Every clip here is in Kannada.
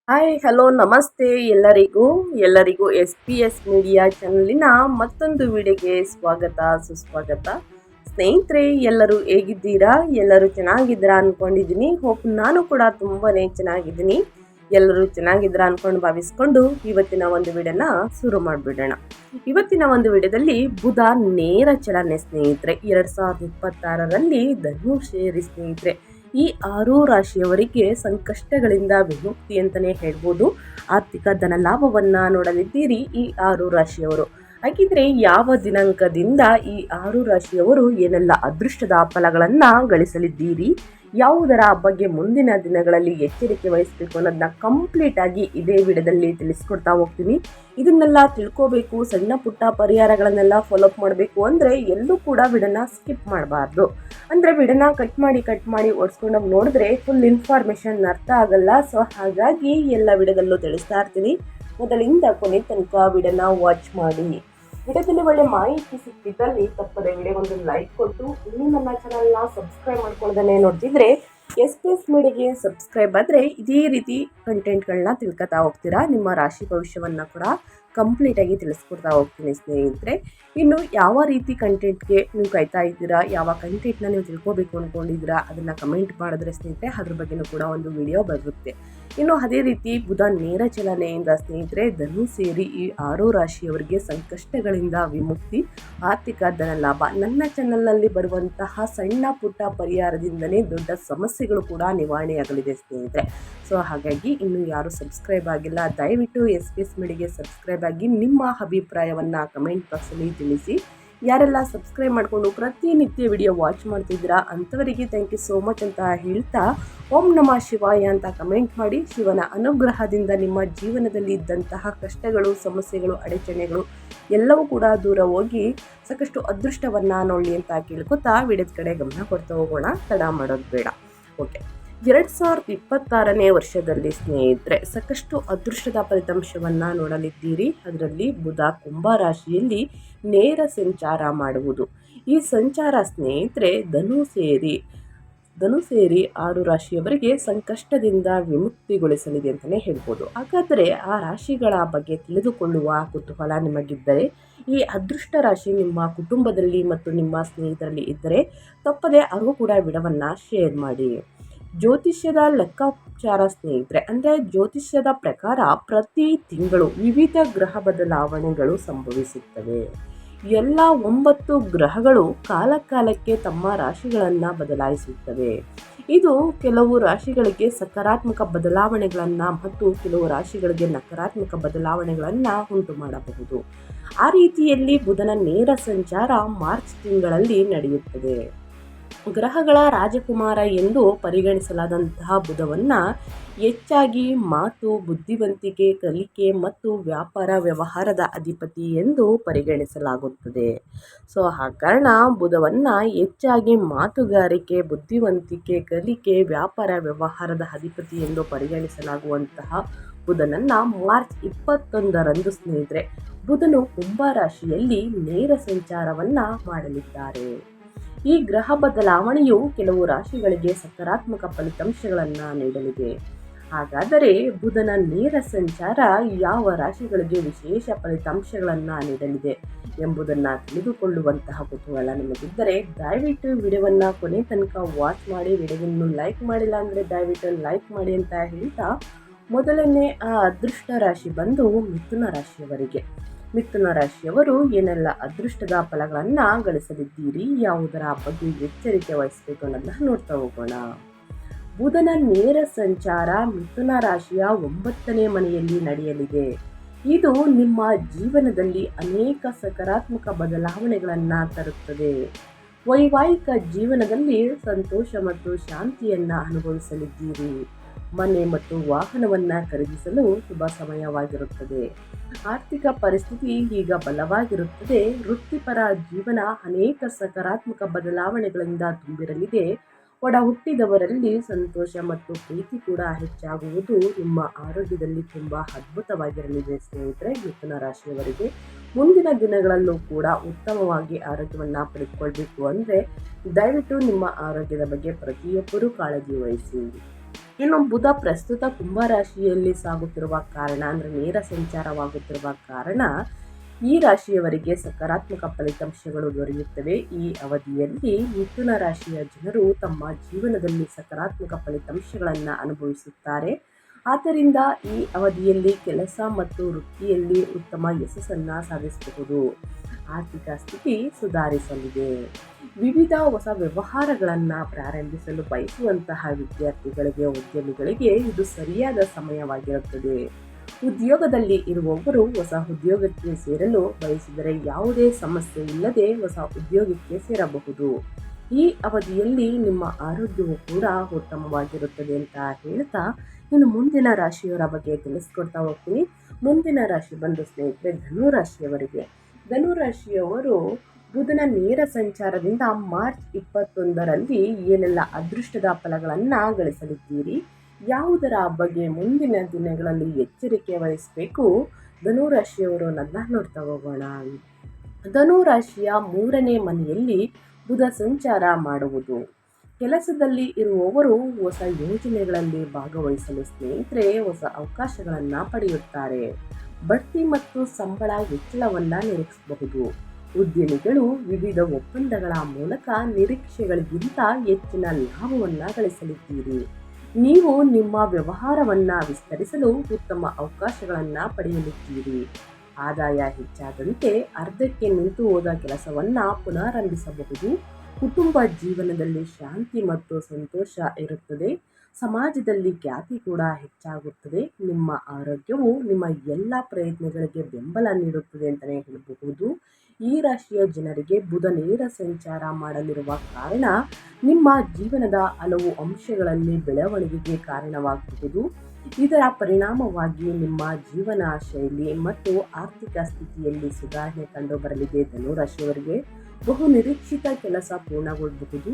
ಹಾಯ್ ಹಲೋ ನಮಸ್ತೆ ಎಲ್ಲರಿಗೂ ಎಸ್ ಪಿ ಎಸ್ ಮೀಡಿಯಾ ಚಾನಲಿನ ಮತ್ತೊಂದು ವಿಡಿಯೋಗೆ ಸ್ವಾಗತ ಸುಸ್ವಾಗತ. ಸ್ನೇಹಿತರೆ, ಎಲ್ಲರೂ ಹೇಗಿದ್ದೀರಾ? ಎಲ್ಲರೂ ಚೆನ್ನಾಗಿದ್ದೀರಾ ಅನ್ಕೊಂಡಿದ್ದೀನಿ. ಹೋಪ್ ನಾನು ಕೂಡ ತುಂಬಾನೇ ಚೆನ್ನಾಗಿದ್ದೀನಿ. ಎಲ್ಲರೂ ಚೆನ್ನಾಗಿದ್ದೀರಾ ಅನ್ಕೊಂಡು ಭಾವಿಸ್ಕೊಂಡು ಇವತ್ತಿನ ಒಂದು ವಿಡಿಯೋನ ಶುರು ಮಾಡಿಬಿಡೋಣ. ಇವತ್ತಿನ ಒಂದು ವಿಡಿಯೋದಲ್ಲಿ ಬುಧ ನೇರ ಚಲನೆ ಸ್ನೇಹಿತರೆ. 2026ರಲ್ಲಿ ಧನುಷೇರಿ ಸ್ನೇಹಿತರೆ. ಈ 6 ರಾಶಿಯವರಿಗೆ ಸಂಕಷ್ಟಗಳಿಂದ ವಿಮುಕ್ತಿ ಅಂತಲೇ ಹೇಳ್ಬೋದು. ಆರ್ಥಿಕ ಧನ ಲಾಭವನ್ನ ನೋಡಲಿದ್ದೀರಿ ಈ 6 ರಾಶಿಯವರು. ಹಾಗಿದ್ರೆ ಯಾವ ದಿನಾಂಕದಿಂದ ಈ 6 ರಾಶಿಯವರು ಏನೆಲ್ಲ ಅದೃಷ್ಟದ ಫಲಗಳನ್ನ ಗಳಿಸಲಿದ್ದೀರಿ, ಯಾವುದರ ಬಗ್ಗೆ ಮುಂದಿನ ದಿನಗಳಲ್ಲಿ ಎಚ್ಚರಿಕೆ ವಹಿಸಬೇಕು ಅನ್ನೋದನ್ನ ಕಂಪ್ಲೀಟ್ ಆಗಿ ಇದೇ ವಿಡಿಯೋದಲ್ಲಿ ತಿಳಿಸ್ಕೊಡ್ತಾ ಹೋಗ್ತೀನಿ. ಇದನ್ನೆಲ್ಲ ತಿಳ್ಕೋಬೇಕು, ಸಣ್ಣ ಪುಟ್ಟ ಪರಿಹಾರಗಳನ್ನೆಲ್ಲ ಫಾಲೋಅಪ್ ಮಾಡಬೇಕು ಅಂದರೆ ಎಲ್ಲೂ ಕೂಡ ವಿಡಿಯೋನ ಸ್ಕಿಪ್ ಮಾಡಬಾರ್ದು. ಅಂದರೆ ವಿಡಿಯೋನ ಕಟ್ ಮಾಡಿ ಓಡಿಸ್ಕೊಂಡೋಗಿ ನೋಡಿದ್ರೆ ಫುಲ್ ಇನ್ಫಾರ್ಮೇಷನ್ ಅರ್ಥ ಆಗಲ್ಲ. ಸೊ ಹಾಗಾಗಿ ಎಲ್ಲ ವಿಡಿಯೋದಲ್ಲೂ ತಿಳಿಸ್ತಾ ಇರ್ತೀನಿ. ಮೊದಲಿಂದ ಕೊನೆ ತನಕ ವಿಡಿಯೋನ ವಾಚ್ ಮಾಡಿ. ವಿಡಿಯೋದಲ್ಲಿ ಒಳ್ಳೆ ಮಾಹಿತಿ ಸಿಕ್ಕಿದ್ದಲ್ಲಿ ತಪ್ಪದೆ ವಿಡಿಯೋಗೊಂದು ಲೈಕ್ ಕೊಟ್ಟು ಇನ್ನೂ ನನ್ನ ಚಾನಲ್ನ ಸಬ್ಸ್ಕ್ರೈಬ್ ಮಾಡ್ಕೊಳ್ಳೋದನ್ನೇ ನೋಡ್ತಿದ್ರೆ ಎಸ್ ಪಿ ಎಸ್ ಮೀಡಿಯಾಗೆ ಸಬ್ಸ್ಕ್ರೈಬ್ ಆದರೆ ಇದೇ ರೀತಿ ಕಂಟೆಂಟ್ಗಳನ್ನ ತಿಳ್ಕೊತಾ ಹೋಗ್ತೀರಾ. ನಿಮ್ಮ ರಾಶಿ ಭವಿಷ್ಯವನ್ನು ಕೂಡ ಕಂಪ್ಲೀಟಾಗಿ ತಿಳಿಸ್ಕೊಡ್ತಾ ಹೋಗ್ತೀನಿ ಸ್ನೇಹಿತರೆ. ಇನ್ನು ಯಾವ ರೀತಿ ಕಂಟೆಂಟ್ಗೆ ನೀವು ಕಾಯ್ತಾ ಇದ್ದೀರಾ, ಯಾವ ಕಂಟೆಂಟ್ನ ನೀವು ತಿಳ್ಕೋಬೇಕು ಅಂದ್ಕೊಂಡಿದ್ದೀರಾ ಅದನ್ನು ಕಮೆಂಟ್ ಮಾಡಿದ್ರೆ ಸ್ನೇಹಿತರೆ ಅದ್ರ ಬಗ್ಗೆನೂ ಕೂಡ ಒಂದು ವಿಡಿಯೋ ಬರುತ್ತೆ. ಇನ್ನು ಅದೇ ರೀತಿ ಬುಧ ನೇರ ಚಲನೆಯಿಂದ ಸ್ನೇಹಿತರೆ ಧನು ಸೇರಿ ಈ 6 ರಾಶಿಯವರಿಗೆ ಸಂಕಷ್ಟಗಳಿಂದ ವಿಮುಕ್ತಿ, ಆರ್ಥಿಕ ಧನ ಲಾಭ. ನನ್ನ ಚಾನಲ್ನಲ್ಲಿ ಬರುವಂತಹ ಸಣ್ಣ ಪುಟ್ಟ ಪರಿಹಾರದಿಂದನೇ ದೊಡ್ಡ ಸಮಸ್ಯೆಗಳು ಕೂಡ ನಿವಾರಣೆಯಾಗಲಿದೆ ಸ್ನೇಹಿತರೆ. ಸೊ ಹಾಗಾಗಿ ಇನ್ನು ಯಾರು ಸಬ್ಸ್ಕ್ರೈಬ್ ಆಗಿಲ್ಲ ದಯವಿಟ್ಟು ಎಸ್ ಪಿ ಎಸ್ ಮೀಡಿಯಾಗೆ ಸಬ್ಸ್ಕ್ರೈಬ್ ಆಗಿ ನಿಮ್ಮ ಅಭಿಪ್ರಾಯವನ್ನು ಕಮೆಂಟ್ ಬಾಕ್ಸಲ್ಲಿ ತಿಳಿಸಿ. ಯಾರೆಲ್ಲ ಸಬ್ಸ್ಕ್ರೈಬ್ ಮಾಡಿಕೊಂಡು ಪ್ರತಿನಿತ್ಯ ವಿಡಿಯೋ ವಾಚ್ ಮಾಡ್ತಿದ್ದೀರಾ ಅಂಥವರಿಗೆ ಥ್ಯಾಂಕ್ ಯು ಸೋ ಮಚ್ ಅಂತ ಹೇಳ್ತಾ, ಓಂ ನಮಃ ಶಿವಾಯ ಅಂತ ಕಮೆಂಟ್ ಮಾಡಿ. ಶಿವನ ಅನುಗ್ರಹದಿಂದ ನಿಮ್ಮ ಜೀವನದಲ್ಲಿ ಇದ್ದಂತಹ ಕಷ್ಟಗಳು, ಸಮಸ್ಯೆಗಳು, ಅಡಚಣೆಗಳು ಎಲ್ಲವೂ ಕೂಡ ದೂರ ಹೋಗಿ ಸಾಕಷ್ಟು ಅದೃಷ್ಟವನ್ನು ನೋಡಲಿ ಅಂತ ಕೇಳ್ಕೊತಾ ವಿಡಿಯೋದ ಕಡೆ ಗಮನ ಕೊಡ್ತಾ ಹೋಗೋಣ. ತಡ ಮಾಡೋದು ಬೇಡ. ಓಕೆ, 2026ನೇ ವರ್ಷದಲ್ಲಿ ಸ್ನೇಹಿತರೆ ಸಾಕಷ್ಟು ಅದೃಷ್ಟದ ಫಲಿತಾಂಶವನ್ನು ನೋಡಲಿದ್ದೀರಿ. ಅದರಲ್ಲಿ ಬುಧ ಕುಂಭ ರಾಶಿಯಲ್ಲಿ ನೇರ ಸಂಚಾರ ಮಾಡುವುದು. ಈ ಸಂಚಾರ ಸ್ನೇಹಿತರೆ ಧನು ಸೇರಿ 6 ರಾಶಿಯವರಿಗೆ ಸಂಕಷ್ಟದಿಂದ ವಿಮುಕ್ತಿಗೊಳಿಸಲಿದೆ ಅಂತಲೇ ಹೇಳ್ಬೋದು. ಹಾಗಾದರೆ ಆ ರಾಶಿಗಳ ಬಗ್ಗೆ ತಿಳಿದುಕೊಳ್ಳುವ ಕುತೂಹಲ ನಿಮಗಿದ್ದರೆ, ಈ ಅದೃಷ್ಟ ರಾಶಿ ನಿಮ್ಮ ಕುಟುಂಬದಲ್ಲಿ ಮತ್ತು ನಿಮ್ಮ ಸ್ನೇಹಿತರಲ್ಲಿ ಇದ್ದರೆ ತಪ್ಪದೆ ಅವರು ಕೂಡ ವಿಡಿಯೋವನ್ನು ಶೇರ್ ಮಾಡಿ. ಜ್ಯೋತಿಷ್ಯದ ಲೆಕ್ಕಾಚಾರ ಸ್ನೇಹಿತರೆ, ಅಂದರೆ ಜ್ಯೋತಿಷ್ಯದ ಪ್ರಕಾರ ಪ್ರತಿ ತಿಂಗಳು ವಿವಿಧ ಗ್ರಹ ಬದಲಾವಣೆಗಳು ಸಂಭವಿಸುತ್ತವೆ. ಎಲ್ಲ 9 ಗ್ರಹಗಳು ಕಾಲಕಾಲಕ್ಕೆ ತಮ್ಮ ರಾಶಿಗಳನ್ನು ಬದಲಾಯಿಸುತ್ತವೆ. ಇದು ಕೆಲವು ರಾಶಿಗಳಿಗೆ ಸಕಾರಾತ್ಮಕ ಬದಲಾವಣೆಗಳನ್ನು ಮತ್ತು ಕೆಲವು ರಾಶಿಗಳಿಗೆ ನಕಾರಾತ್ಮಕ ಬದಲಾವಣೆಗಳನ್ನು ಉಂಟು ಮಾಡಬಹುದು. ಆ ರೀತಿಯಲ್ಲಿ ಬುಧನ ನೇರ ಸಂಚಾರ ಮಾರ್ಚ್ ತಿಂಗಳಲ್ಲಿ ನಡೆಯುತ್ತದೆ. ಗ್ರಹಗಳ ರಾಜಕುಮಾರ ಎಂದು ಪರಿಗಣಿಸಲಾದಂತಹ ಬುಧವನ್ನು ಹೆಚ್ಚಾಗಿ ಮಾತು, ಬುದ್ಧಿವಂತಿಕೆ, ಕಲಿಕೆ ಮತ್ತು ವ್ಯಾಪಾರ ವ್ಯವಹಾರದ ಅಧಿಪತಿ ಎಂದು ಪರಿಗಣಿಸಲಾಗುತ್ತದೆ. ಸೊ ಆ ಕಾರಣ ಬುಧವನ್ನು ಹೆಚ್ಚಾಗಿ ಮಾತುಗಾರಿಕೆ, ಬುದ್ಧಿವಂತಿಕೆ, ಕಲಿಕೆ, ವ್ಯಾಪಾರ ವ್ಯವಹಾರದ ಅಧಿಪತಿ ಎಂದು ಪರಿಗಣಿಸಲಾಗುವಂತಹ ಬುಧನನ್ನು ಮಾರ್ಚ್ 21ರಂದು ಸ್ನೇಹಿತರೆ ಬುಧನು ಕುಂಭ ರಾಶಿಯಲ್ಲಿ ನೇರ ಸಂಚಾರವನ್ನು ಮಾಡಲಿದ್ದಾರೆ. ಈ ಗ್ರಹ ಬದಲಾವಣೆಯು ಕೆಲವು ರಾಶಿಗಳಿಗೆ ಸಕಾರಾತ್ಮಕ ಫಲಿತಾಂಶಗಳನ್ನು ನೀಡಲಿದೆ. ಹಾಗಾದರೆ ಬುಧನ ನೇರ ಸಂಚಾರ ಯಾವ ರಾಶಿಗಳಿಗೆ ವಿಶೇಷ ಫಲಿತಾಂಶಗಳನ್ನು ನೀಡಲಿದೆ ಎಂಬುದನ್ನು ತಿಳಿದುಕೊಳ್ಳುವಂತಹ ಕುತೂಹಲ ನಿಮಗಿದ್ದರೆ ದಯವಿಟ್ಟು ವಿಡಿಯೋವನ್ನು ಕೊನೆ ತನಕ ವಾಚ್ ಮಾಡಿ. ವಿಡಿಯೋವನ್ನು ಲೈಕ್ ಮಾಡಿಲ್ಲ ಅಂದರೆ ದಯವಿಟ್ಟು ಲೈಕ್ ಮಾಡಿ ಅಂತ ಹೇಳ್ತಾ, ಮೊದಲನೇ ಆ ಅದೃಷ್ಟ ರಾಶಿ ಬಂದು ಮಿಥುನ ರಾಶಿಯವರಿಗೆ. ಮಿಥುನ ರಾಶಿಯವರು ಏನೆಲ್ಲ ಅದೃಷ್ಟದ ಫಲಗಳನ್ನು ಗಳಿಸಲಿದ್ದೀರಿ, ಯಾವುದರ ಬಗ್ಗೆ ಎಚ್ಚರಿಕೆ ವಹಿಸಬೇಕು ಅನ್ನೋದನ್ನ ನೋಡ್ತಾ ಹೋಗೋಣ. ಬುಧನ ನೇರ ಸಂಚಾರ ಮಿಥುನ ರಾಶಿಯ 9ನೇ ಮನೆಯಲ್ಲಿ ನಡೆಯಲಿದೆ. ಇದು ನಿಮ್ಮ ಜೀವನದಲ್ಲಿ ಅನೇಕ ಸಕಾರಾತ್ಮಕ ಬದಲಾವಣೆಗಳನ್ನು ತರುತ್ತದೆ. ವೈವಾಹಿಕ ಜೀವನದಲ್ಲಿ ಸಂತೋಷ ಮತ್ತು ಶಾಂತಿಯನ್ನು ಅನುಭವಿಸಲಿದ್ದೀರಿ. ಮನೆ ಮತ್ತು ವಾಹನವನ್ನು ಖರೀದಿಸಲು ಶುಭ ಸಮಯವಾಗಿರುತ್ತದೆ. ಆರ್ಥಿಕ ಪರಿಸ್ಥಿತಿ ಈಗ ಬಲವಾಗಿರುತ್ತದೆ. ವೃತ್ತಿಪರ ಜೀವನ ಅನೇಕ ಸಕಾರಾತ್ಮಕ ಬದಲಾವಣೆಗಳಿಂದ ತುಂಬಿರಲಿದೆ. ಒಡ ಹುಟ್ಟಿದವರಲ್ಲಿ ಸಂತೋಷ ಮತ್ತು ಪ್ರೀತಿ ಕೂಡ ಹೆಚ್ಚಾಗುವುದು. ನಿಮ್ಮ ಆರೋಗ್ಯದಲ್ಲಿ ತುಂಬ ಅದ್ಭುತವಾಗಿರಲಿದೆ ಸ್ನೇಹಿತರೆ. ಮಿಥುನ ರಾಶಿಯವರಿಗೆ ಮುಂದಿನ ದಿನಗಳಲ್ಲೂ ಕೂಡ ಉತ್ತಮವಾಗಿ ಆರೋಗ್ಯವನ್ನು ಪಡೆದುಕೊಳ್ಬೇಕು ಅಂದರೆ ದಯವಿಟ್ಟು ನಿಮ್ಮ ಆರೋಗ್ಯದ ಬಗ್ಗೆ ಪ್ರತಿಯೊಬ್ಬರೂ ಕಾಳಜಿ ವಹಿಸಿ. ಇನ್ನು ಬುಧ ಪ್ರಸ್ತುತ ಕುಂಭ ರಾಶಿಯಲ್ಲಿ ಸಾಗುತ್ತಿರುವ ಕಾರಣ ಅಂದರೆ ನೇರ ಸಂಚಾರವಾಗುತ್ತಿರುವ ಕಾರಣ ಈ ರಾಶಿಯವರಿಗೆ ಸಕಾರಾತ್ಮಕ ಫಲಿತಾಂಶಗಳು ದೊರೆಯುತ್ತವೆ. ಈ ಅವಧಿಯಲ್ಲಿ ಮಿಥುನ ರಾಶಿಯ ಜನರು ತಮ್ಮ ಜೀವನದಲ್ಲಿ ಸಕಾರಾತ್ಮಕ ಫಲಿತಾಂಶಗಳನ್ನು ಅನುಭವಿಸುತ್ತಾರೆ. ಆದ್ದರಿಂದ ಈ ಅವಧಿಯಲ್ಲಿ ಕೆಲಸ ಮತ್ತು ವೃತ್ತಿಯಲ್ಲಿ ಉತ್ತಮ ಯಶಸ್ಸನ್ನು ಸಾಧಿಸಬಹುದು. ಆರ್ಥಿಕ ಸ್ಥಿತಿ ಸುಧಾರಿಸಲಿದೆ. ವಿವಿಧ ಹೊಸ ವ್ಯವಹಾರಗಳನ್ನು ಪ್ರಾರಂಭಿಸಲು ಬಯಸುವಂತಹ ವಿದ್ಯಾರ್ಥಿಗಳಿಗೆ, ಉದ್ಯಮಿಗಳಿಗೆ ಇದು ಸರಿಯಾದ ಸಮಯವಾಗಿರುತ್ತದೆ. ಉದ್ಯೋಗದಲ್ಲಿ ಇರುವವರು ಹೊಸ ಉದ್ಯೋಗಕ್ಕೆ ಸೇರಲು ಬಯಸಿದರೆ ಯಾವುದೇ ಸಮಸ್ಯೆ ಇಲ್ಲದೆ ಹೊಸ ಉದ್ಯೋಗಕ್ಕೆ ಸೇರಬಹುದು. ಈ ಅವಧಿಯಲ್ಲಿ ನಿಮ್ಮ ಆರೋಗ್ಯವು ಕೂಡ ಉತ್ತಮವಾಗಿರುತ್ತದೆ ಅಂತ ಹೇಳ್ತಾ ಇನ್ನು ಮುಂದಿನ ರಾಶಿಯವರ ಬಗ್ಗೆ ತಿಳಿಸ್ಕೊಡ್ತಾ ಹೋಗ್ತೀನಿ. ಮುಂದಿನ ರಾಶಿ ಬಂದು ಸ್ನೇಹಿತರೆ ಧನು ರಾಶಿಯವರಿಗೆ. ಧನು ರಾಶಿಯವರು ಬುಧನ ನೇರ ಸಂಚಾರದಿಂದ ಮಾರ್ಚ್ 21ರಲ್ಲಿ ಏನೆಲ್ಲ ಅದೃಷ್ಟದ ಫಲಗಳನ್ನು ಗಳಿಸಲಿದ್ದೀರಿ, ಯಾವುದರ ಬಗ್ಗೆ ಮುಂದಿನ ದಿನಗಳಲ್ಲಿ ಎಚ್ಚರಿಕೆ ವಹಿಸಬೇಕು, ಧನು ರಾಶಿಯವರು ನೋಡ್ತಾ ಹೋಗೋಣ. ಧನು ರಾಶಿಯ 3ನೇ ಮನೆಯಲ್ಲಿ ಬುಧ ಸಂಚಾರ ಮಾಡುವುದು. ಕೆಲಸದಲ್ಲಿ ಇರುವವರು ಹೊಸ ಯೋಜನೆಗಳಲ್ಲಿ ಭಾಗವಹಿಸಲು ಸ್ನೇಹಿತರೆ ಹೊಸ ಅವಕಾಶಗಳನ್ನು ಪಡೆಯುತ್ತಾರೆ. ಬಡ್ತಿ ಮತ್ತು ಸಂಬಳ ಹೆಚ್ಚಳವನ್ನು ನಿರೀಕ್ಷಿಸಬಹುದು. ಉದ್ಯಮಿಗಳು ವಿವಿಧ ಒಪ್ಪಂದಗಳ ಮೂಲಕ ನಿರೀಕ್ಷೆಗಳಿಗಿಂತ ಹೆಚ್ಚಿನ ಲಾಭವನ್ನು ಗಳಿಸಲಿದ್ದೀರಿ. ನೀವು ನಿಮ್ಮ ವ್ಯವಹಾರವನ್ನು ವಿಸ್ತರಿಸಲು ಉತ್ತಮ ಅವಕಾಶಗಳನ್ನು ಪಡೆಯಲಿದ್ದೀರಿ. ಆದಾಯ ಹೆಚ್ಚಾದಂತೆ ಅರ್ಧಕ್ಕೆ ನಿಂತು ಹೋದ ಕೆಲಸವನ್ನು ಪುನರಾರಂಭಿಸಬಹುದು. ಕುಟುಂಬ ಜೀವನದಲ್ಲಿ ಶಾಂತಿ ಮತ್ತು ಸಂತೋಷ ಇರುತ್ತದೆ. ಸಮಾಜದಲ್ಲಿ ಖ್ಯಾತಿ ಕೂಡ ಹೆಚ್ಚಾಗುತ್ತದೆ. ನಿಮ್ಮ ಆರೋಗ್ಯವು ನಿಮ್ಮ ಎಲ್ಲ ಪ್ರಯತ್ನಗಳಿಗೆ ಬೆಂಬಲ ನೀಡುತ್ತದೆ ಅಂತಲೇ ಹೇಳಬಹುದು. ಈ ರಾಶಿಯ ಜನರಿಗೆ ಬುಧ ನೇರ ಸಂಚಾರ ಮಾಡಲಿರುವ ಕಾರಣ ನಿಮ್ಮ ಜೀವನದ ಹಲವು ಅಂಶಗಳಲ್ಲಿ ಬೆಳವಣಿಗೆಗೆ ಕಾರಣವಾಗಬಹುದು. ಇದರ ಪರಿಣಾಮವಾಗಿ ನಿಮ್ಮ ಜೀವನ ಶೈಲಿ ಮತ್ತು ಆರ್ಥಿಕ ಸ್ಥಿತಿಯಲ್ಲಿ ಸುಧಾರಣೆ ಕಂಡುಬರಲಿದೆ. ಧನುರಾಶಿಯವರಿಗೆ ಬಹು ನಿರೀಕ್ಷಿತ ಕೆಲಸ ಪೂರ್ಣಗೊಳ್ಳಬಹುದು.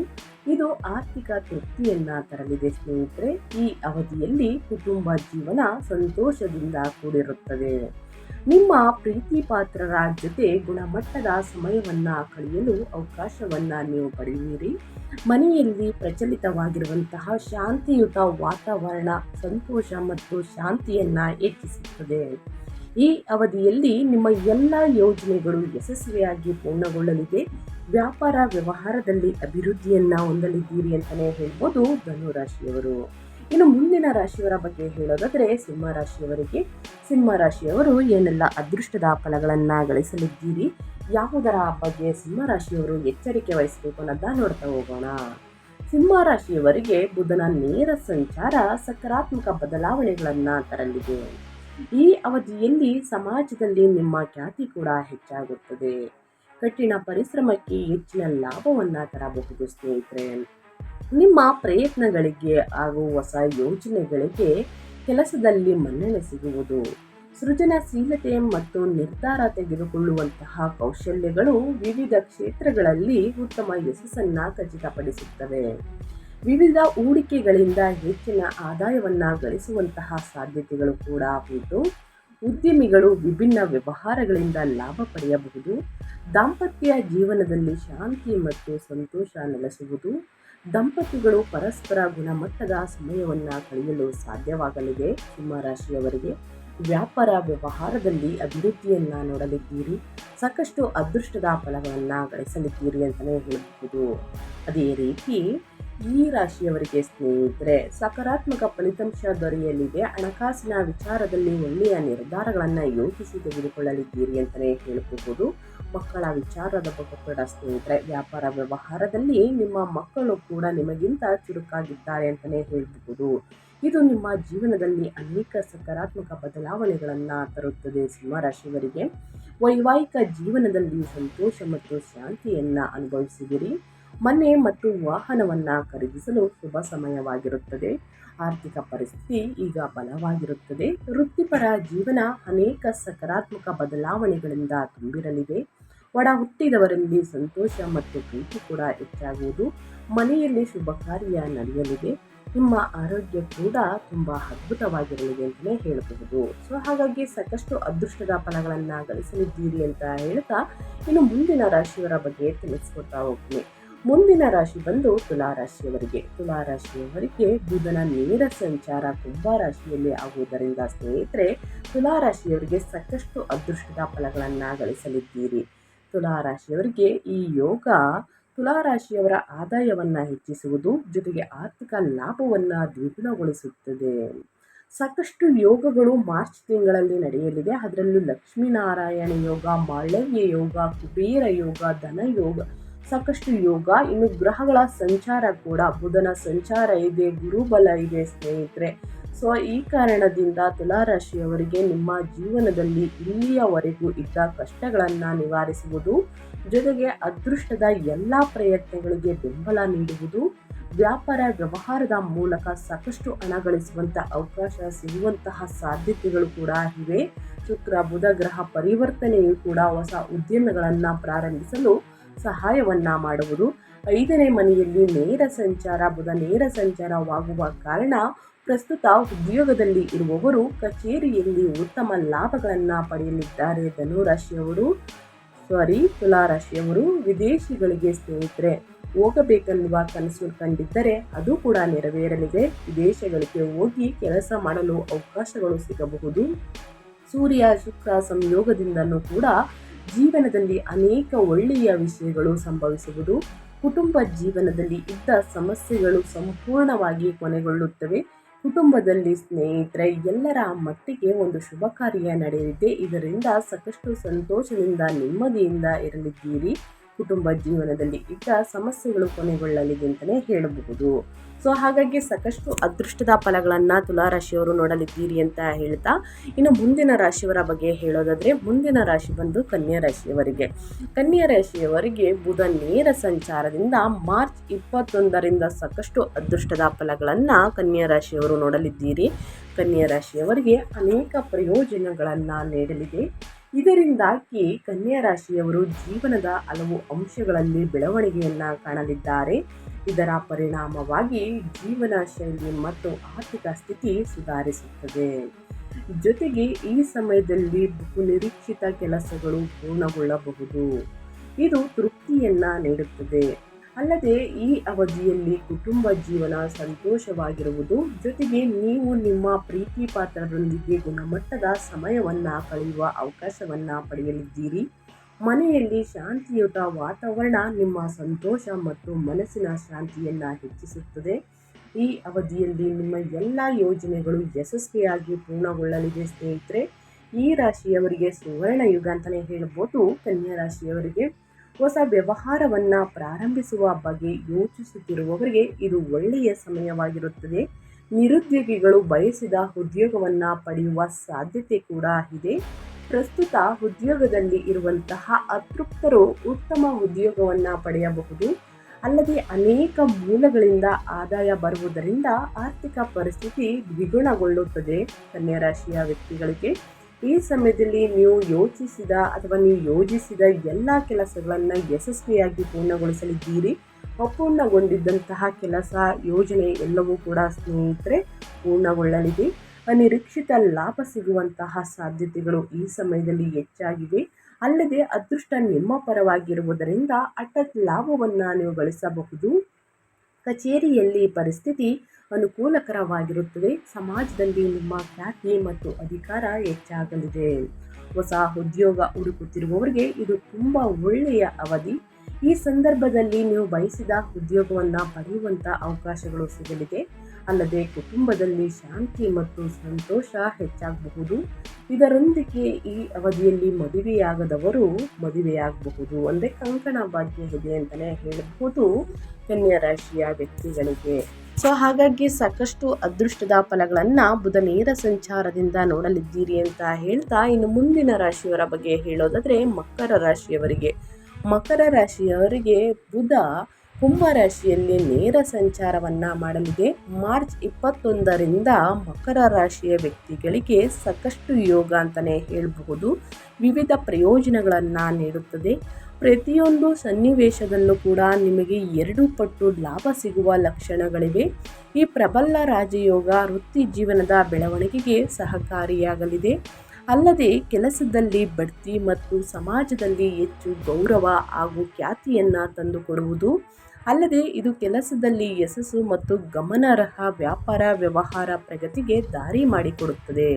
ಇದು ಆರ್ಥಿಕ ತೃಪ್ತಿಯನ್ನ ತರಲಿದೆ ಸ್ನೇಹಿತರೆ. ಈ ಅವಧಿಯಲ್ಲಿ ಕುಟುಂಬ ಜೀವನ ಸಂತೋಷದಿಂದ ಕೂಡಿರುತ್ತದೆ. ನಿಮ್ಮ ಪ್ರೀತಿ ಪಾತ್ರರ ಜೊತೆ ಗುಣಮಟ್ಟದ ಸಮಯವನ್ನ ಕಳೆಯಲು ಅವಕಾಶವನ್ನ ನೀವು ಪಡೆಯುವಿರಿ. ಮನೆಯಲ್ಲಿ ಪ್ರಚಲಿತವಾಗಿರುವಂತಹ ಶಾಂತಿಯುತ ವಾತಾವರಣ ಸಂತೋಷ ಮತ್ತು ಶಾಂತಿಯನ್ನ ಹೆಚ್ಚಿಸುತ್ತದೆ. ಈ ಅವಧಿಯಲ್ಲಿ ನಿಮ್ಮ ಎಲ್ಲ ಯೋಜನೆಗಳು ಯಶಸ್ವಿಯಾಗಿ ಪೂರ್ಣಗೊಳ್ಳಲಿದೆ. ವ್ಯಾಪಾರ ವ್ಯವಹಾರದಲ್ಲಿ ಅಭಿವೃದ್ಧಿಯನ್ನ ಹೊಂದಲಿದ್ದೀರಿ ಅಂತಲೇ ಹೇಳ್ಬೋದು ಧನು ರಾಶಿಯವರು. ಇನ್ನು ಮುಂದಿನ ರಾಶಿಯವರ ಬಗ್ಗೆ ಹೇಳೋದಾದರೆ ಸಿಂಹರಾಶಿಯವರಿಗೆ. ಸಿಂಹರಾಶಿಯವರು ಏನೆಲ್ಲ ಅದೃಷ್ಟದ ಫಲಗಳನ್ನು ಗಳಿಸಲಿದ್ದೀರಿ, ಯಾವುದರ ಬಗ್ಗೆ ಸಿಂಹರಾಶಿಯವರು ಎಚ್ಚರಿಕೆ ವಹಿಸಬೇಕು ಅನ್ನೋದನ್ನ ನೋಡ್ತಾ ಹೋಗೋಣ. ಸಿಂಹರಾಶಿಯವರಿಗೆ ಬುಧನ ನೇರ ಸಂಚಾರ ಸಕಾರಾತ್ಮಕ ಬದಲಾವಣೆಗಳನ್ನು ತರಲಿದೆ. ಈ ಅವಧಿಯಲ್ಲಿ ಸಮಾಜದಲ್ಲಿ ನಿಮ್ಮ ಖ್ಯಾತಿ ಕೂಡ ಹೆಚ್ಚಾಗುತ್ತದೆ. ಕಠಿಣ ಪರಿಶ್ರಮಕ್ಕೆ ಹೆಚ್ಚಿನ ಲಾಭವನ್ನು ತರಬಹುದು ಸ್ನೇಹಿತರೆ. ನಿಮ್ಮ ಪ್ರಯತ್ನಗಳಿಗೆ ಹಾಗೂ ಹೊಸ ಯೋಜನೆಗಳಿಗೆ ಕೆಲಸದಲ್ಲಿ ಮನ್ನಣೆ ಸಿಗುವುದು. ಸೃಜನಶೀಲತೆ ಮತ್ತು ನಿರ್ಧಾರ ತೆಗೆದುಕೊಳ್ಳುವಂತಹ ಕೌಶಲ್ಯಗಳು ವಿವಿಧ ಕ್ಷೇತ್ರಗಳಲ್ಲಿ ಉತ್ತಮ ಯಶಸ್ಸನ್ನು ಖಚಿತಪಡಿಸುತ್ತವೆ. ವಿವಿಧ ಹೂಡಿಕೆಗಳಿಂದ ಹೆಚ್ಚಿನ ಆದಾಯವನ್ನು ಗಳಿಸುವಂತಹ ಸಾಧ್ಯತೆಗಳು ಕೂಡ ಉಂಟು. ಉದ್ಯಮಿಗಳು ವಿಭಿನ್ನ ವ್ಯವಹಾರಗಳಿಂದ ಲಾಭ ಪಡೆಯಬಹುದು. ದಾಂಪತ್ಯ ಜೀವನದಲ್ಲಿ ಶಾಂತಿ ಮತ್ತು ಸಂತೋಷ ನೆಲೆಸುವುದು. ದಂಪತಿಗಳು ಪರಸ್ಪರ ಗುಣಮಟ್ಟದ ಸಮಯವನ್ನು ಕಳೆಯಲು ಸಾಧ್ಯವಾಗಲಿದೆ. ಸಿಂಹರಾಶಿಯವರಿಗೆ ವ್ಯಾಪಾರ ವ್ಯವಹಾರದಲ್ಲಿ ಅಭಿವೃದ್ಧಿಯನ್ನ ನೋಡಲಿದ್ದೀರಿ. ಸಾಕಷ್ಟು ಅದೃಷ್ಟದ ಫಲಗಳನ್ನು ಗಳಿಸಲಿದ್ದೀರಿ ಅಂತಲೇ ಹೇಳಬಹುದು. ಅದೇ ರೀತಿ ಈ ರಾಶಿಯವರಿಗೆ ಸ್ನೇಹಿತರೆ ಸಕಾರಾತ್ಮಕ ಫಲಿತಾಂಶ ದೊರೆಯಲಿದೆ. ಹಣಕಾಸಿನ ವಿಚಾರದಲ್ಲಿ ಒಳ್ಳೆಯ ನಿರ್ಧಾರಗಳನ್ನು ಯೋಚಿಸಿ ತೆಗೆದುಕೊಳ್ಳಲಿದ್ದೀರಿ ಅಂತಲೇ ಹೇಳಬಹುದು. ಮಕ್ಕಳ ವಿಚಾರದ ಬಗ್ಗೆ ಕೂಡ ಸ್ನೇಹಿತರೆ ವ್ಯಾಪಾರ ವ್ಯವಹಾರದಲ್ಲಿ ನಿಮ್ಮ ಮಕ್ಕಳು ಕೂಡ ನಿಮಗಿಂತ ಚುರುಕಾಗಿದ್ದಾರೆ ಅಂತಲೇ ಹೇಳಬಹುದು. ಇದು ನಿಮ್ಮ ಜೀವನದಲ್ಲಿ ಅನೇಕ ಸಕಾರಾತ್ಮಕ ಬದಲಾವಣೆಗಳನ್ನು ತರುತ್ತದೆ. ಸಿಂಹರಾಶಿಯವರಿಗೆ ವೈವಾಹಿಕ ಜೀವನದಲ್ಲಿ ಸಂತೋಷ ಮತ್ತು ಶಾಂತಿಯನ್ನು ಅನುಭವಿಸಿದಿರಿ. ಮನೆ ಮತ್ತು ವಾಹನವನ್ನು ಖರೀದಿಸಲು ಶುಭ ಸಮಯವಾಗಿರುತ್ತದೆ. ಆರ್ಥಿಕ ಪರಿಸ್ಥಿತಿ ಈಗ ಬಲವಾಗಿರುತ್ತದೆ. ವೃತ್ತಿಪರ ಜೀವನ ಅನೇಕ ಸಕಾರಾತ್ಮಕ ಬದಲಾವಣೆಗಳಿಂದ ತುಂಬಿರಲಿದೆ. ಒಡ ಹುಟ್ಟಿದವರಲ್ಲಿ ಸಂತೋಷ ಮತ್ತು ಪ್ರೀತಿ ಕೂಡ ಹೆಚ್ಚಾಗುವುದು. ಮನೆಯಲ್ಲಿ ಶುಭ ಕಾರ್ಯ ನಡೆಯಲಿದೆ. ನಿಮ್ಮ ಆರೋಗ್ಯ ಕೂಡ ತುಂಬ ಅದ್ಭುತವಾಗಿರಲಿದೆ ಅಂತಲೇ ಹೇಳಬಹುದು. ಸೊ ಹಾಗಾಗಿ ಸಾಕಷ್ಟು ಅದೃಷ್ಟದ ಫಲಗಳನ್ನು ಗಳಿಸಲಿದ್ದೀರಿ ಅಂತ ಹೇಳ್ತಾ ಇನ್ನು ಮುಂದಿನ ರಾಶಿಯವರ ಬಗ್ಗೆ ತಿಳಿಸ್ಕೊಡ್ತಾ ಹೋಗ್ತೀನಿ. ಮುಂದಿನ ರಾಶಿ ಬಂದು ತುಲಾರಾಶಿಯವರಿಗೆ. ತುಲಾರಾಶಿಯವರಿಗೆ ಬುಧನ ನೇರ ಸಂಚಾರ ಕುಂಭ ರಾಶಿಯಲ್ಲಿ ಆಗುವುದರಿಂದ ಸ್ನೇಹಿತರೆ, ತುಲಾರಾಶಿಯವರಿಗೆ ಸಾಕಷ್ಟು ಅದೃಷ್ಟದ ಫಲಗಳನ್ನ ಗಳಿಸಲಿದ್ದೀರಿ. ತುಲಾರಾಶಿಯವರಿಗೆ ಈ ಯೋಗ ತುಲಾರಾಶಿಯವರ ಆದಾಯವನ್ನ ಹೆಚ್ಚಿಸುವುದು, ಜೊತೆಗೆ ಆರ್ಥಿಕ ಲಾಭವನ್ನ ದ್ವಿಗುಣಗೊಳಿಸುತ್ತದೆ. ಸಾಕಷ್ಟು ಯೋಗಗಳು ಮಾರ್ಚ್ ತಿಂಗಳಲ್ಲಿ ನಡೆಯಲಿದೆ. ಅದರಲ್ಲೂ ಲಕ್ಷ್ಮೀನಾರಾಯಣ ಯೋಗ, ಮಾಳವ್ಯ ಯೋಗ, ಕುಬೇರ ಯೋಗ, ಧನ ಯೋಗ, ಸಾಕಷ್ಟು ಯೋಗ. ಇನ್ನು ಗ್ರಹಗಳ ಸಂಚಾರ ಕೂಡ, ಬುಧನ ಸಂಚಾರ ಇದೆ, ಗುರುಬಲ ಇದೆ ಸ್ನೇಹಿತರೆ. ಸೊ ಈ ಕಾರಣದಿಂದ ತುಲಾರಾಶಿಯವರಿಗೆ ನಿಮ್ಮ ಜೀವನದಲ್ಲಿ ಇಲ್ಲಿಯವರೆಗೂ ಇದ್ದ ಕಷ್ಟಗಳನ್ನು ನಿವಾರಿಸುವುದು, ಜೊತೆಗೆ ಅದೃಷ್ಟದ ಎಲ್ಲ ಪ್ರಯತ್ನಗಳಿಗೆ ಬೆಂಬಲ ನೀಡುವುದು, ವ್ಯಾಪಾರ ವ್ಯವಹಾರದ ಮೂಲಕ ಸಾಕಷ್ಟು ಹಣ ಗಳಿಸುವಂಥ ಅವಕಾಶ ಸಿಗುವಂತಹ ಸಾಧ್ಯತೆಗಳು ಕೂಡ ಇವೆ. ಶುಕ್ರ ಬುಧ ಗ್ರಹ ಪರಿವರ್ತನೆಯು ಕೂಡ ಹೊಸ ಉದ್ಯಮಗಳನ್ನು ಪ್ರಾರಂಭಿಸಲು ಸಹಾಯವನ್ನ ಮಾಡುವುದು. 5ನೇ ಮನೆಯಲ್ಲಿ ನೇರ ಸಂಚಾರ, ಬುಧ ನೇರ ಸಂಚಾರವಾಗುವ ಕಾರಣ ಪ್ರಸ್ತುತ ಉದ್ಯೋಗದಲ್ಲಿ ಇರುವವರು ಕಚೇರಿಯಲ್ಲಿ ಉತ್ತಮ ಲಾಭಗಳನ್ನು ಪಡೆಯಲಿದ್ದಾರೆ. ತುಲಾರಾಶಿಯವರು ವಿದೇಶಿಗಳಿಗೆ ಸ್ನೇಹಿತರೆ ಹೋಗಬೇಕೆನ್ನುವ ಕನಸು ಕಂಡಿದ್ದರೆ ಅದು ಕೂಡ ನೆರವೇರಲಿದೆ. ವಿದೇಶಗಳಿಗೆ ಹೋಗಿ ಕೆಲಸ ಮಾಡಲು ಅವಕಾಶಗಳು ಸಿಗಬಹುದು. ಸೂರ್ಯ ಶುಕ್ರ ಸಂಯೋಗದಿಂದಲೂ ಕೂಡ ಜೀವನದಲ್ಲಿ ಅನೇಕ ಒಳ್ಳೆಯ ವಿಷಯಗಳು ಸಂಭವಿಸುವುದು. ಕುಟುಂಬ ಜೀವನದಲ್ಲಿ ಇದ್ದ ಸಮಸ್ಯೆಗಳು ಸಂಪೂರ್ಣವಾಗಿ ಕೊನೆಗೊಳ್ಳುತ್ತವೆ. ಕುಟುಂಬದಲ್ಲಿ ಸ್ನೇಹಿತರೆ ಎಲ್ಲರ ಮಟ್ಟಿಗೆ ಒಂದು ಶುಭ ಕಾರ್ಯ ನಡೆಯಲಿದೆ. ಇದರಿಂದ ಸಾಕಷ್ಟು ಸಂತೋಷದಿಂದ ನೆಮ್ಮದಿಯಿಂದ ಇರಲಿದ್ದೀರಿ. ಕುಟುಂಬ ಜೀವನದಲ್ಲಿ ಇದ್ದ ಸಮಸ್ಯೆಗಳು ಕೊನೆಗೊಳ್ಳಲಿದೆ ಅಂತಲೇ ಹೇಳಬಹುದು. ಸೊ ಹಾಗಾಗಿ ಸಾಕಷ್ಟು ಅದೃಷ್ಟದ ಫಲಗಳನ್ನು ತುಲಾರಾಶಿಯವರು ನೋಡಲಿದ್ದೀರಿ ಅಂತ ಹೇಳ್ತಾ, ಇನ್ನು ಮುಂದಿನ ರಾಶಿಯವರ ಬಗ್ಗೆ ಹೇಳೋದಾದರೆ, ಮುಂದಿನ ರಾಶಿ ಬಂದು ಕನ್ಯಾ ರಾಶಿಯವರಿಗೆ. ಕನ್ಯಾ ರಾಶಿಯವರಿಗೆ ಬುಧ ನೇರ ಸಂಚಾರದಿಂದ ಮಾರ್ಚ್ 21ರಿಂದ ಸಾಕಷ್ಟು ಅದೃಷ್ಟದ ಫಲಗಳನ್ನು ಕನ್ಯಾ ರಾಶಿಯವರು ನೋಡಲಿದ್ದೀರಿ. ಕನ್ಯಾ ರಾಶಿಯವರಿಗೆ ಅನೇಕ ಪ್ರಯೋಜನಗಳನ್ನು ನೀಡಲಿದೆ. ಇದರಿಂದಾಗಿ ಕನ್ಯಾ ರಾಶಿಯವರು ಜೀವನದ ಹಲವು ಅಂಶಗಳಲ್ಲಿ ಬೆಳವಣಿಗೆಯನ್ನು ಕಾಣಲಿದ್ದಾರೆ. ಇದರ ಪರಿಣಾಮವಾಗಿ ಜೀವನ ಶೈಲಿ ಮತ್ತು ಆರ್ಥಿಕ ಸ್ಥಿತಿ ಸುಧಾರಿಸುತ್ತದೆ. ಜೊತೆಗೆ ಈ ಸಮಯದಲ್ಲಿ ಬಹು ನಿರೀಕ್ಷಿತ ಕೆಲಸಗಳು ಪೂರ್ಣಗೊಳ್ಳಬಹುದು. ಇದು ತೃಪ್ತಿಯನ್ನ ನೀಡುತ್ತದೆ. ಅಲ್ಲದೆ ಈ ಅವಧಿಯಲ್ಲಿ ಕುಟುಂಬ ಜೀವನ ಸಂತೋಷವಾಗಿರುವುದು, ಜೊತೆಗೆ ನೀವು ನಿಮ್ಮ ಪ್ರೀತಿ ಪಾತ್ರರೊಂದಿಗೆ ಗುಣಮಟ್ಟದ ಸಮಯವನ್ನ ಕಳೆಯುವ ಅವಕಾಶವನ್ನ ಪಡೆಯಲಿದ್ದೀರಿ. ಮನೆಯಲ್ಲಿ ಶಾಂತಿಯುತ ವಾತಾವರಣ ನಿಮ್ಮ ಸಂತೋಷ ಮತ್ತು ಮನಸ್ಸಿನ ಶಾಂತಿಯನ್ನ ಹೆಚ್ಚಿಸುತ್ತದೆ. ಈ ಅವಧಿಯಲ್ಲಿ ನಿಮ್ಮ ಎಲ್ಲ ಯೋಜನೆಗಳು ಯಶಸ್ವಿಯಾಗಿ ಪೂರ್ಣಗೊಳ್ಳಲಿದೆ ಸ್ನೇಹಿತರೆ. ಈ ರಾಶಿಯವರಿಗೆ ಸುವರ್ಣ ಯುಗ ಅಂತಲೇ ಹೇಳ್ಬೋದು. ಕನ್ಯಾ ರಾಶಿಯವರಿಗೆ ಹೊಸ ವ್ಯವಹಾರವನ್ನ ಪ್ರಾರಂಭಿಸುವ ಬಗ್ಗೆ ಯೋಚಿಸುತ್ತಿರುವವರಿಗೆ ಇದು ಒಳ್ಳೆಯ ಸಮಯವಾಗಿರುತ್ತದೆ. ನಿರುದ್ಯೋಗಿಗಳು ಬಯಸಿದ ಉದ್ಯೋಗವನ್ನ ಪಡೆಯುವ ಸಾಧ್ಯತೆ ಕೂಡ ಇದೆ. ಪ್ರಸ್ತುತ ಉದ್ಯೋಗದಲ್ಲಿ ಇರುವಂತಹ ಅತೃಪ್ತರು ಉತ್ತಮ ಉದ್ಯೋಗವನ್ನ ಪಡೆಯಬಹುದು. ಅಲ್ಲದೆ ಅನೇಕ ಮೂಲಗಳಿಂದ ಆದಾಯ ಬರುವುದರಿಂದ ಆರ್ಥಿಕ ಪರಿಸ್ಥಿತಿ ದ್ವಿಗುಣಗೊಳ್ಳುತ್ತದೆ. ಕನ್ಯಾ ರಾಶಿಯ ವ್ಯಕ್ತಿಗಳಿಗೆ ಈ ಸಮಯದಲ್ಲಿ ನೀವು ಯೋಜಿಸಿದ ಎಲ್ಲ ಕೆಲಸಗಳನ್ನು ಯಶಸ್ವಿಯಾಗಿ ಪೂರ್ಣಗೊಳಿಸಲಿದ್ದೀರಿ. ಅಪೂರ್ಣಗೊಂಡಿದ್ದಂತಹ ಕೆಲಸ, ಯೋಜನೆ ಎಲ್ಲವೂ ಕೂಡ ಸ್ನೇಹಿತರೆ ಪೂರ್ಣಗೊಳ್ಳಲಿದೆ. ಅನಿರೀಕ್ಷಿತ ಲಾಭ ಸಿಗುವಂತಹ ಸಾಧ್ಯತೆಗಳು ಈ ಸಮಯದಲ್ಲಿ ಹೆಚ್ಚಾಗಿವೆ. ಅಲ್ಲದೆ ಅದೃಷ್ಟ ನಿಮ್ಮ ಪರವಾಗಿರುವುದರಿಂದ ಹಠಾತ್ ಲಾಭವನ್ನು ನೀವು ಗಳಿಸಬಹುದು. ಕಚೇರಿಯಲ್ಲಿ ಪರಿಸ್ಥಿತಿ ಅನುಕೂಲಕರವಾಗಿರುತ್ತದೆ. ಸಮಾಜದಲ್ಲಿ ನಿಮ್ಮ ಖ್ಯಾತಿ ಮತ್ತು ಅಧಿಕಾರ ಹೆಚ್ಚಾಗಲಿದೆ. ಹೊಸ ಉದ್ಯೋಗ ಹುಡುಕುತ್ತಿರುವವರಿಗೆ ಇದು ತುಂಬ ಒಳ್ಳೆಯ ಅವಧಿ. ಈ ಸಂದರ್ಭದಲ್ಲಿ ನೀವು ಬಯಸಿದ ಉದ್ಯೋಗವನ್ನು ಪಡೆಯುವಂಥ ಅವಕಾಶಗಳು ಸಿಗಲಿದೆ. ಅಲ್ಲದೆ ಕುಟುಂಬದಲ್ಲಿ ಶಾಂತಿ ಮತ್ತು ಸಂತೋಷ ಹೆಚ್ಚಾಗಬಹುದು. ಇದರೊಂದಿಗೆ ಈ ಅವಧಿಯಲ್ಲಿ ಮದುವೆಯಾಗದವರು ಮದುವೆಯಾಗಬಹುದು. ಅಂದರೆ ಕಂಕಣ ಭಾಗ್ಯ ಇದೆ ಅಂತಲೇ ಹೇಳಬಹುದು ಕನ್ಯಾ ರಾಶಿಯ ವ್ಯಕ್ತಿಗಳಿಗೆ. ಸೊ ಹಾಗಾಗಿ ಸಾಕಷ್ಟು ಅದೃಷ್ಟದ ಫಲಗಳನ್ನು ಬುಧ ನೇರ ಸಂಚಾರದಿಂದ ನೋಡಲಿದ್ದೀರಿ ಅಂತ ಹೇಳ್ತಾ, ಇನ್ನು ಮುಂದಿನ ರಾಶಿಯವರ ಬಗ್ಗೆ ಹೇಳೋದಾದರೆ ಮಕರ ರಾಶಿಯವರಿಗೆ. ಮಕರ ರಾಶಿಯವರಿಗೆ ಬುಧ ಕುಂಭ ರಾಶಿಯಲ್ಲಿ ನೇರ ಸಂಚಾರವನ್ನ ಮಾಡಲಿದೆ. ಮಾರ್ಚ್ 21ರಿಂದ ಮಕರ ರಾಶಿಯ ವ್ಯಕ್ತಿಗಳಿಗೆ ಸಾಕಷ್ಟು ಯೋಗ ಅಂತಲೇ ಹೇಳಬಹುದು. ವಿವಿಧ ಪ್ರಯೋಜನಗಳನ್ನು ನೀಡುತ್ತದೆ. ಪ್ರತಿಯೊಂದು ಸನ್ನಿವೇಶದಲ್ಲೂ ಕೂಡ ನಿಮಗೆ 2 ಪಟ್ಟು ಲಾಭ ಸಿಗುವ ಲಕ್ಷಣಗಳಿವೆ. ಈ ಪ್ರಬಲ ರಾಜಯೋಗ ವೃತ್ತಿ ಜೀವನದ ಬೆಳವಣಿಗೆಗೆ ಸಹಕಾರಿಯಾಗಲಿದೆ. ಅಲ್ಲದೆ ಕೆಲಸದಲ್ಲಿ ಬಡ್ತಿ ಮತ್ತು ಸಮಾಜದಲ್ಲಿ ಹೆಚ್ಚು ಗೌರವ ಹಾಗೂ ಖ್ಯಾತಿಯನ್ನು ತಂದುಕೊಡುವುದು. ಅಲ್ಲದೆ ಇದು ಕೆಲಸದಲ್ಲಿ ಯಶಸ್ಸು ಮತ್ತು ಗಮನಾರ್ಹ ವ್ಯಾಪಾರ ವ್ಯವಹಾರ ಪ್ರಗತಿಗೆ ದಾರಿ ಮಾಡಿಕೊಡುತ್ತದೆ.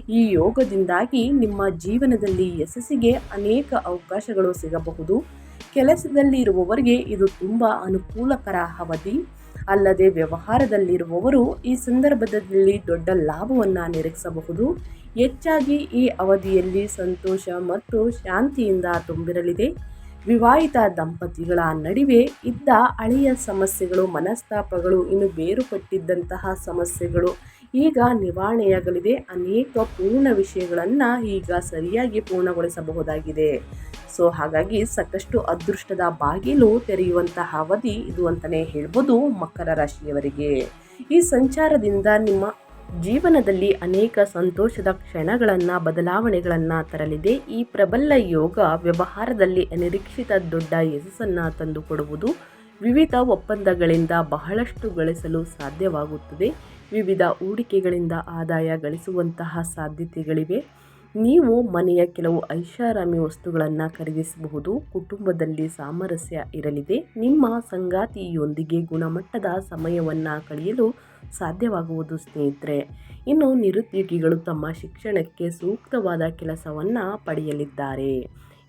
ಈ ಯೋಗದಿಂದಾಗಿ ನಿಮ್ಮ ಜೀವನದಲ್ಲಿ ಯಶಸ್ಸಿಗೆ ಅನೇಕ ಅವಕಾಶಗಳು ಸಿಗಬಹುದು. ಕೆಲಸದಲ್ಲಿ ಇರುವವರಿಗೆ ಇದು ತುಂಬ ಅನುಕೂಲಕರ ಅವಧಿ. ಅಲ್ಲದೆ ವ್ಯವಹಾರದಲ್ಲಿರುವವರು ಈ ಸಂದರ್ಭದಲ್ಲಿ ದೊಡ್ಡ ಲಾಭವನ್ನು ನಿರೀಕ್ಷಿಸಬಹುದು. ಹೆಚ್ಚಾಗಿ ಈ ಅವಧಿಯಲ್ಲಿ ಸಂತೋಷ ಮತ್ತು ಶಾಂತಿಯಿಂದ ತುಂಬಿರಲಿದೆ. ವಿವಾಹಿತ ದಂಪತಿಗಳ ನಡುವೆ ಇದ್ದ ಹಳೆಯ ಸಮಸ್ಯೆಗಳು, ಮನಸ್ತಾಪಗಳು, ಇನ್ನು ಬೇರುಪಟ್ಟಿದ್ದಂತಹ ಸಮಸ್ಯೆಗಳು ಈಗ ನಿವಾರಣೆಯಾಗಲಿದೆ. ಅನೇಕ ಪೂರ್ಣ ವಿಷಯಗಳನ್ನು ಈಗ ಸರಿಯಾಗಿ ಪೂರ್ಣಗೊಳಿಸಬಹುದಾಗಿದೆ. ಸೊ ಹಾಗಾಗಿ ಸಾಕಷ್ಟು ಅದೃಷ್ಟದ ಬಾಗಿಲು ತೆರೆಯುವಂತಹ ಅವಧಿ ಇದು ಅಂತಲೇ ಹೇಳ್ಬೋದು ಮಕರ ರಾಶಿಯವರಿಗೆ. ಈ ಸಂಚಾರದಿಂದ ನಿಮ್ಮ ಜೀವನದಲ್ಲಿ ಅನೇಕ ಸಂತೋಷದ ಕ್ಷಣಗಳನ್ನು, ಬದಲಾವಣೆಗಳನ್ನು ತರಲಿದೆ. ಈ ಪ್ರಬಲ ಯೋಗ ವ್ಯವಹಾರದಲ್ಲಿ ಅನಿರೀಕ್ಷಿತ ದೊಡ್ಡ ಯಶಸ್ಸನ್ನು ತಂದುಕೊಡುವುದು. ವಿವಿಧ ಒಪ್ಪಂದಗಳಿಂದ ಬಹಳಷ್ಟು ಗಳಿಸಲು ಸಾಧ್ಯವಾಗುತ್ತದೆ. ವಿವಿಧ ಹೂಡಿಕೆಗಳಿಂದ ಆದಾಯ ಗಳಿಸುವಂತಹ ಸಾಧ್ಯತೆಗಳಿವೆ. ನೀವು ಮನೆಯ ಕೆಲವು ಐಷಾರಾಮಿ ವಸ್ತುಗಳನ್ನು ಖರೀದಿಸಬಹುದು. ಕುಟುಂಬದಲ್ಲಿ ಸಾಮರಸ್ಯ ಇರಲಿದೆ. ನಿಮ್ಮ ಸಂಗಾತಿಯೊಂದಿಗೆ ಗುಣಮಟ್ಟದ ಸಮಯವನ್ನು ಕಳೆಯಲು ಸಾಧ್ಯವಾಗುವುದು ಸ್ನೇಹಿತರೆ. ಇನ್ನು ನಿರುದ್ಯೋಗಿಗಳು ತಮ್ಮ ಶಿಕ್ಷಣಕ್ಕೆ ಸೂಕ್ತವಾದ ಕೆಲಸವನ್ನು ಪಡೆಯಲಿದ್ದಾರೆ.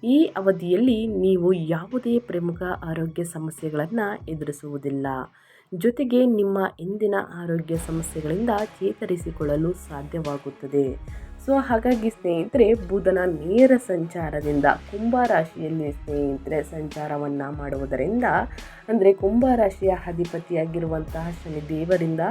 ಈ ಅವಧಿಯಲ್ಲಿ ನೀವು ಯಾವುದೇ ಪ್ರಮುಖ ಆರೋಗ್ಯ ಸಮಸ್ಯೆಗಳನ್ನು ಎದುರಿಸುವುದಿಲ್ಲ. ಜೊತೆಗೆ ನಿಮ್ಮ ಇಂದಿನ ಆರೋಗ್ಯ ಸಮಸ್ಯೆಗಳಿಂದ ಚೇತರಿಸಿಕೊಳ್ಳಲು ಸಾಧ್ಯವಾಗುತ್ತದೆ. ಸೊ ಹಾಗಾಗಿ ಸ್ನೇಹಿತರೆ, ಬುಧನ ನೇರ ಸಂಚಾರದಿಂದ ಕುಂಭ ರಾಶಿಯಲ್ಲಿ ಸ್ನೇಹಿತರೆ ಸಂಚಾರವನ್ನು ಮಾಡುವುದರಿಂದ, ಅಂದರೆ ಕುಂಭ ರಾಶಿಯ ಅಧಿಪತಿಯಾಗಿರುವಂತಹ ಶನಿದೇವರಿಂದ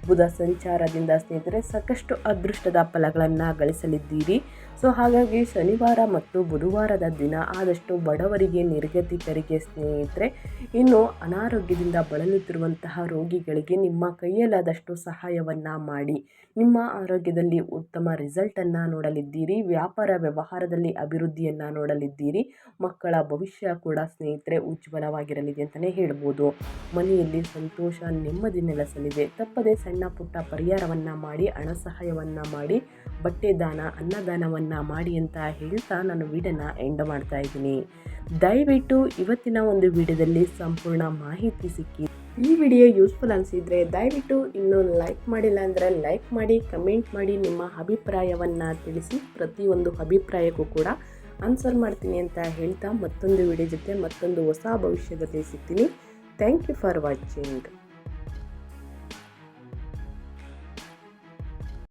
ಬುಧ ಸಂಚಾರದಿಂದ ಸ್ನೇಹಿತರೆ ಸಾಕಷ್ಟು ಅದೃಷ್ಟದ ಫಲಗಳನ್ನು ಗಳಿಸಲಿದ್ದೀರಿ. ಸೊ ಹಾಗಾಗಿ ಶನಿವಾರ ಮತ್ತು ಬುಧವಾರದ ದಿನ ಆದಷ್ಟು ಬಡವರಿಗೆ, ನಿರ್ಗತಿಕರಿಗೆ ಸ್ನೇಹಿತರೆ, ಇನ್ನು ಅನಾರೋಗ್ಯದಿಂದ ಬಳಲುತ್ತಿರುವಂತಹ ರೋಗಿಗಳಿಗೆ ನಿಮ್ಮ ಕೈಯಲ್ಲಾದಷ್ಟು ಸಹಾಯವನ್ನು ಮಾಡಿ ನಿಮ್ಮ ಆರೋಗ್ಯದಲ್ಲಿ ಉತ್ತಮ ರಿಸಲ್ಟನ್ನು ನೋಡಲಿದ್ದೀರಿ. ವ್ಯಾಪಾರ ವ್ಯವಹಾರದಲ್ಲಿ ಅಭಿವೃದ್ಧಿಯನ್ನು ನೋಡಲಿದ್ದೀರಿ. ಮಕ್ಕಳ ಭವಿಷ್ಯ ಕೂಡ ಸ್ನೇಹಿತರೆ ಉಜ್ವಲವಾಗಿರಲಿದೆ ಅಂತಲೇ ಹೇಳ್ಬೋದು. ಮನೆಯಲ್ಲಿ ಸಂತೋಷ, ನೆಮ್ಮದಿ ನೆಲೆಸಲಿದೆ. ತಪ್ಪದೆ ಸಣ್ಣ ಪುಟ್ಟ ಪರಿಹಾರವನ್ನು ಮಾಡಿ, ಹಣ ಸಹಾಯವನ್ನು ಮಾಡಿ, ಬಟ್ಟೆ ದಾನ, ಅನ್ನದಾನವನ್ನು ಮಾಡಿ ಅಂತ ಹೇಳ್ತಾ ನಾನು ವಿಡಿಯೋನ ಎಂಡ್ ಮಾಡ್ತಾ ಇದ್ದೀನಿ. ದಯವಿಟ್ಟು ಇವತ್ತಿನ ಒಂದು ವಿಡಿಯೋದಲ್ಲಿ ಸಂಪೂರ್ಣ ಮಾಹಿತಿ ಸಿಕ್ಕಿ ಈ ವಿಡಿಯೋ ಯೂಸ್ಫುಲ್ ಅನಿಸಿದರೆ ದಯವಿಟ್ಟು ಇನ್ನೂ ಲೈಕ್ ಮಾಡಿಲ್ಲ ಅಂದರೆ ಲೈಕ್ ಮಾಡಿ, ಕಮೆಂಟ್ ಮಾಡಿ, ನಿಮ್ಮ ಅಭಿಪ್ರಾಯವನ್ನು ತಿಳಿಸಿ. ಪ್ರತಿಯೊಂದು ಅಭಿಪ್ರಾಯಕ್ಕೂ ಕೂಡ ಆನ್ಸರ್ ಮಾಡ್ತೀನಿ ಅಂತ ಹೇಳ್ತಾ ಮತ್ತೊಂದು ವಿಡಿಯೋ ಜೊತೆ ಮತ್ತೊಂದು ಹೊಸ ಭವಿಷ್ಯದಲ್ಲಿ ಸಿಗ್ತೀನಿ. Thank you for watching.